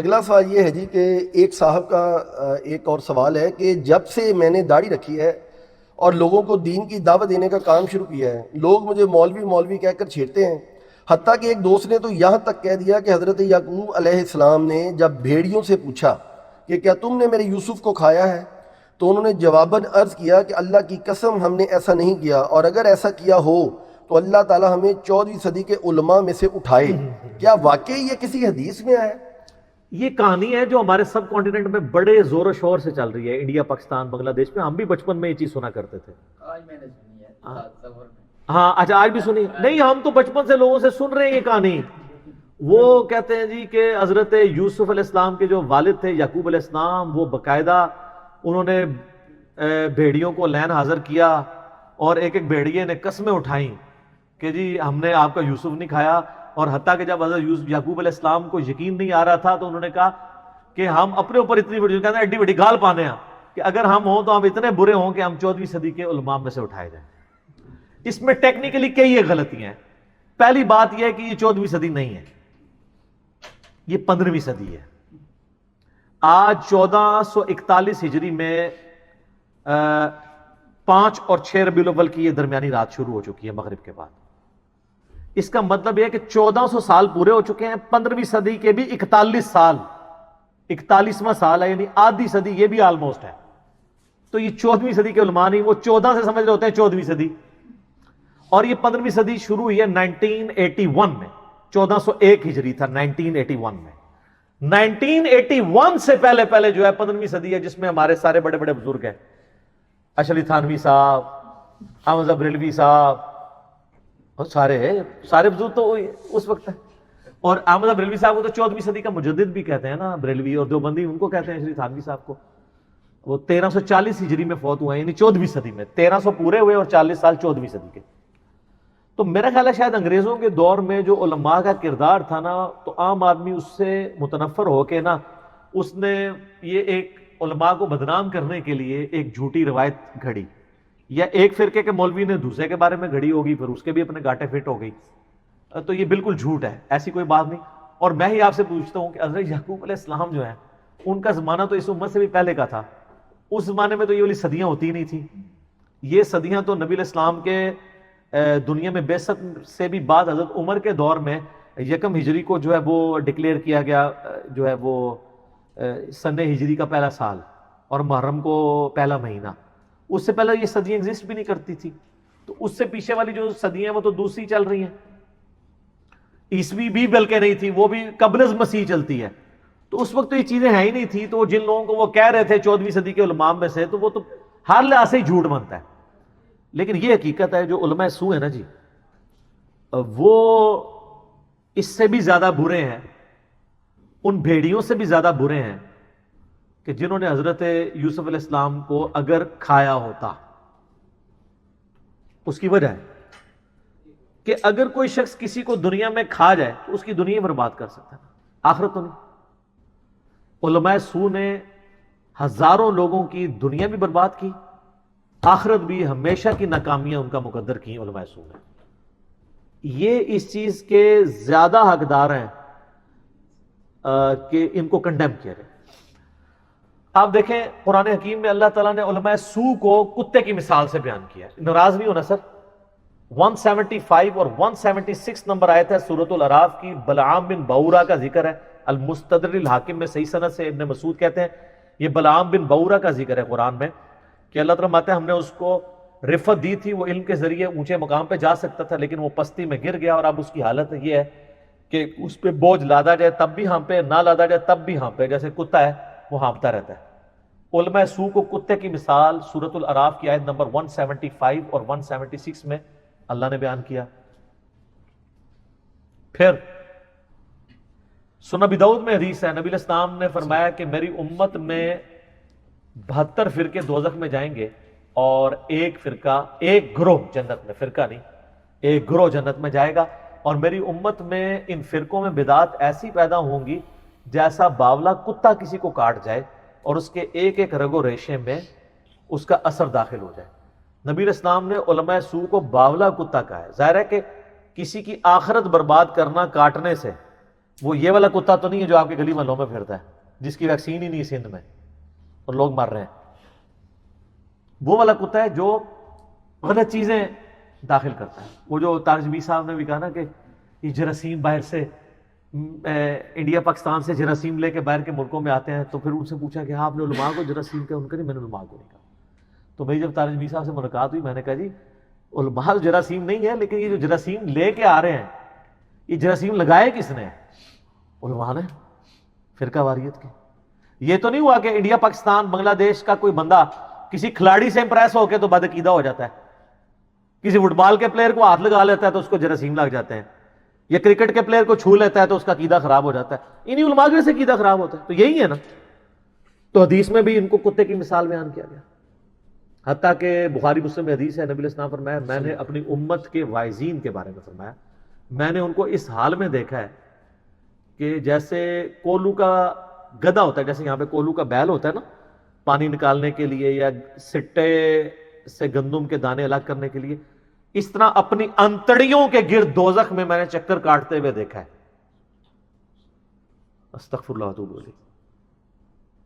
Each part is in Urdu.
اگلا سوال یہ ہے جی کہ ایک صاحب کا ایک اور سوال ہے کہ جب سے میں نے داڑھی رکھی ہے اور لوگوں کو دین کی دعوت دینے کا کام شروع کیا ہے، لوگ مجھے مولوی مولوی کہہ کر چھیڑتے ہیں، حتیٰ کہ ایک دوست نے تو یہاں تک کہہ دیا کہ حضرت یعقوب علیہ السلام نے جب بھیڑیوں سے پوچھا کہ کیا تم نے میرے یوسف کو کھایا ہے، تو انہوں نے جواباً عرض کیا کہ اللہ کی قسم ہم نے ایسا نہیں کیا، اور اگر ایسا کیا ہو تو اللہ تعالیٰ ہمیں 14ویں صدی کے علماء میں سے اٹھائے۔ کیا واقعی یہ کسی حدیث میں آیا ہے؟ یہ کہانی ہے جو ہمارے سب کانٹیننٹ میں بڑے زور و شور سے چل رہی ہے، انڈیا، پاکستان، بنگلہ دیش میں۔ ہم بھی بچپن میں یہ چیز سنا کرتے تھے۔ آج میں نے سنی ہے ہاں اچھا، آج بھی سنی؟ نہیں، ہم تو بچپن سے لوگوں سے سن رہے ہیں یہ کہانی۔ وہ کہتے ہیں جی کہ حضرت یوسف علیہ السلام کے جو والد تھے یعقوب علیہ السلام، وہ باقاعدہ انہوں نے بھیڑیوں کو لین حاضر کیا، اور ایک ایک بھیڑیے نے قسمیں اٹھائیں کہ جی ہم نے آپ کا یوسف نہیں کھایا۔ اور حتیٰ کہ جب حضرت یعقوب علیہ السلام کو یقین نہیں آ رہا تھا تو انہوں نے کہا کہ ہم اپنے اوپر اتنی بڑی، کہتے ہیں ایڈی بڑی گال پانے ہیں کہ اگر ہم ہوں تو ہم اتنے برے ہوں کہ ہم 14ویں صدی کے علماء میں سے اٹھائے جائیں۔ اس میں ٹیکنیکلی کئی غلطیاں ہیں۔ پہلی بات یہ ہے کہ یہ 14ویں صدی نہیں ہے، یہ 15ویں صدی ہے۔ آج 1441 ہجری میں 5 اور 6 ربیع الاول کی یہ درمیانی رات شروع ہو چکی ہے مغرب کے بعد۔ اس کا مطلب یہ ہے کہ 1400 سال پورے ہو چکے ہیں۔ 15ویں صدی کے بھی 41 سال، 41واں سال ہے، یعنی آدھی صدی یہ بھی آلموسٹ ہے۔ تو یہ 14ویں صدی کے علماء نہیں، وہ 14 سے سمجھ رہے ہوتے ہیں 14ویں صدی۔ اور یہ 15ویں صدی شروع ہوئی ہے 1981 میں، 1401 ہجری تھا 1981 میں۔ 1981 سے پہلے جو ہے 15ویں صدی ہے، جس میں ہمارے سارے بڑے بڑے بزرگ ہیں، اشلی تھانوی صاحب، احمد بریلوی صاحب، اور سارے بزرگ تو اس وقت ہیں۔ اور احمد بریلوی صاحب کو تو 14ویں صدی کا مجدد بھی کہتے ہیں نا، بریلوی، اور دیوبندی ان کو کہتے ہیں اشلی تھانوی صاحب کو۔ وہ 1340 ہجری میں فوت ہوئے ہیں، یعنی 14ویں صدی میں۔ 1300 پورے ہوئے اور 40 سال 14ویں صدی کے۔ تو میرا خیال ہے شاید انگریزوں کے دور میں جو علماء کا کردار تھا نا، تو عام آدمی اس سے متنفر ہو کے نا، اس نے یہ ایک علماء کو بدنام کرنے کے لیے ایک جھوٹی روایت گھڑی، یا ایک فرقے کے مولوی نے دوسرے کے بارے میں گھڑی ہوگی، پھر اس کے بھی اپنے گاٹے فٹ ہو گئی۔ تو یہ بالکل جھوٹ ہے، ایسی کوئی بات نہیں۔ اور میں ہی آپ سے پوچھتا ہوں کہ حضرت یعقوب علیہ السلام جو ہیں، ان کا زمانہ تو اس امت سے بھی پہلے کا تھا۔ اس زمانے میں تو یہ والی صدیاں ہوتی نہیں تھی۔ یہ صدیاں تو نبی علیہ السلام کے دنیا میں بعثت سے بھی بعد حضرت عمر کے دور میں 1 ہجری کو جو ہے وہ ڈکلیئر کیا گیا، جو ہے وہ سن ہجری کا پہلا سال، اور محرم کو پہلا مہینہ۔ اس سے پہلے یہ صدیاں ایگزسٹ بھی نہیں کرتی تھی۔ تو اس سے پیچھے والی جو صدیاں ہیں وہ تو دوسری چل رہی ہیں، عیسوی بھی بلکہ نہیں تھی، وہ بھی قبل از مسیح چلتی ہے۔ تو اس وقت تو یہ چیزیں ہیں ہی نہیں تھی۔ تو جن لوگوں کو وہ کہہ رہے تھے 14ویں صدی کے علماء میں سے، تو وہ تو ہر لحاظ سے ہی جھوٹ بنتا ہے۔ لیکن یہ حقیقت ہے، جو علماء سو ہیں نا جی، وہ اس سے بھی زیادہ برے ہیں، ان بھیڑیوں سے بھی زیادہ برے ہیں کہ جنہوں نے حضرت یوسف علیہ السلام کو اگر کھایا ہوتا۔ اس کی وجہ ہے کہ اگر کوئی شخص کسی کو دنیا میں کھا جائے تو اس کی دنیا برباد کر سکتا ہے، آخرت تو نہیں۔ علماء سو نے ہزاروں لوگوں کی دنیا بھی برباد کی، آخرت بھی، ہمیشہ کی ناکامیاں ان کا مقدر کی علماء سو نے۔ یہ اس چیز کے زیادہ حقدار ہیں کہ ان کو کنڈیم کیا جائے۔ آپ دیکھیں قرآن حکیم میں اللہ تعالیٰ نے علماء سو کو کتے کی مثال سے بیان کیا ہے۔ ناراض نہیں ہونا سر۔ 175 اور 176 نمبر آیت ہے سورۃ الاعراف کی، بلعام بن بعورہ کا ذکر ہے۔ المستدرک الحاکم میں صحیح سند سے ابن مسعود کہتے ہیں یہ بلعام بن بعورہ کا ذکر ہے قرآن میں، کہ اللہ تعالیٰ ماتے ہم نے اس کو رفت دی تھی، وہ علم کے ذریعے اونچے مقام پہ جا سکتا تھا، لیکن وہ پستی میں گر گیا، اور اب اس کی حالت یہ ہے کہ اس پہ بوجھ لادا جائے تب بھی ہانپے، نہ لادا جائے تب بھی ہانپے، جیسے کتا ہے وہ ہانپتا رہتا ہے۔ علماء سو کو کتے کی مثال سورۃ الاعراف کی آیت نمبر 175 اور 176 میں اللہ نے بیان کیا۔ پھر سنن ابی داؤد میں حدیث ہے، نبی علیہ السلام نے فرمایا کہ میری امت میں 72 فرقے دوزخ میں جائیں گے، اور ایک فرقہ، ایک گروہ جنت میں، فرقہ نہیں، ایک گروہ جنت میں جائے گا۔ اور میری امت میں ان فرقوں میں بدعات ایسی پیدا ہوں گی جیسا باولا کتا کسی کو کاٹ جائے اور اس کے ایک ایک رگ و ریشے میں اس کا اثر داخل ہو جائے۔ نبی علیہ السلام نے علماء سو کو باولا کتا کہا ہے۔ ظاہر ہے کہ کسی کی آخرت برباد کرنا کاٹنے سے وہ یہ والا کتا تو نہیں ہے جو آپ کے گلی محلوں میں پھرتا ہے، جس کی ویکسین ہی نہیں سندھ میں اور لوگ مر رہے ہیں. وہ والا کتا ہے جو غلط چیزیں داخل کرتا ہے. وہ جو طارق جمیل صاحب نے بھی کہا نا کہ یہ جراثیم باہر سے انڈیا پاکستان سے جراثیم لے کے باہر کے ملکوں میں آتے ہیں، تو پھر ان سے پوچھا کہ آپ نے علماء کو جراثیم کہا؟ ان کا نہیں، میں نے علماء کو نہیں کہا. تو میری جب طارق جمیل صاحب سے ملاقات ہوئی، میں نے کہا جی علماء جراثیم نہیں ہے، لیکن یہ جو جراثیم لے کے آ رہے ہیں یہ جراثیم لگائے کس نے؟ علماء نے، فرقہ واریت کے. یہ تو نہیں ہوا کہ انڈیا پاکستان بنگلہ دیش کا کوئی بندہ کسی کھلاڑی سے امپریس ہو کے تو بدعقیدہ ہو جاتا ہے، کسی فٹ بال کے پلیئر کو ہاتھ لگا لیتا ہے تو اس کو جراثیم لگ جاتے ہیں، یا کرکٹ کے پلیئر کو چھو لیتا ہے تو اس کا عقیدہ خراب ہو جاتا ہے. انہی علماء کی وجہ سے عقیدہ خراب ہوتا ہے. تو یہی ہے نا. تو حدیث میں بھی ان کو کتے کی مثال بیان کیا گیا، حتیٰ کہ بخاری مسلم میں حدیث ہے، نبی علیہ السلام فرمایا میں نے اپنی امت کے واعظین کے بارے میں فرمایا میں نے ان کو اس حال میں دیکھا ہے کہ جیسے کولو کا گدھا ہوتا ہے، جیسے یہاں پہ کولو کا بیل ہوتا ہے نا پانی نکالنے کے لیے یا سٹے سے گندم کے دانے الگ کرنے کے لیے، اس طرح اپنی انتڑیوں کے گرد دوزخ میں نے چکر کاٹتے ہوئے دیکھا ہے. استغفر اللہ واتوب الیہ.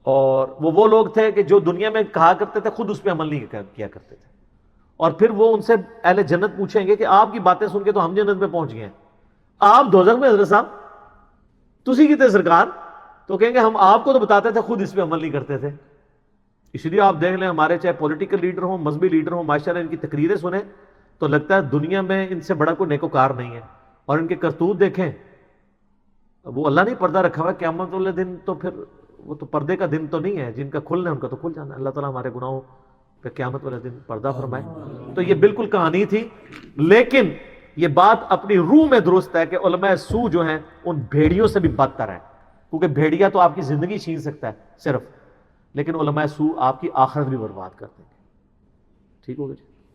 اور وہ لوگ تھے کہ جو دنیا میں کہا کرتے تھے خود اس پہ عمل نہیں کیا کرتے تھے، اور پھر وہ ان سے اہل جنت پوچھیں گے کہ آپ کی باتیں سن کے تو ہم جنت میں پہنچ گئے ہیں، آپ دوزخ میں حضرت صاحب تسی کیتے سرکار؟ تو کہیں گے ہم آپ کو تو بتاتے تھے، خود اس پہ عمل نہیں کرتے تھے. اس لیے آپ دیکھ لیں ہمارے چاہے پولیٹیکل لیڈر ہوں، مذہبی لیڈر ہوں، ماشاءاللہ ان کی تقریریں سنیں تو لگتا ہے دنیا میں ان سے بڑا کوئی نیکوکار نہیں ہے، اور ان کے کرتوت دیکھیں. وہ اللہ نہیں پردہ رکھا ہوا قیامت والے دن، تو پھر وہ تو پردے کا دن تو نہیں ہے، جن کا کھلنا ہے ان کا تو کھل جانا ہے. اللہ تعالیٰ ہمارے گناہوں پہ قیامت والے دن پردہ فرمائے. تو یہ بالکل کہانی تھی، لیکن یہ بات اپنی روح میں درست ہے کہ علماء سو جو ہیں ان بھیڑیوں سے بھی بدتر ہیں، کیونکہ بھیڑیا تو آپ کی زندگی چھین سکتا ہے صرف، لیکن علماء سو آپ کی آخرت بھی برباد کر دیں گے. ٹھیک ہوگا جی.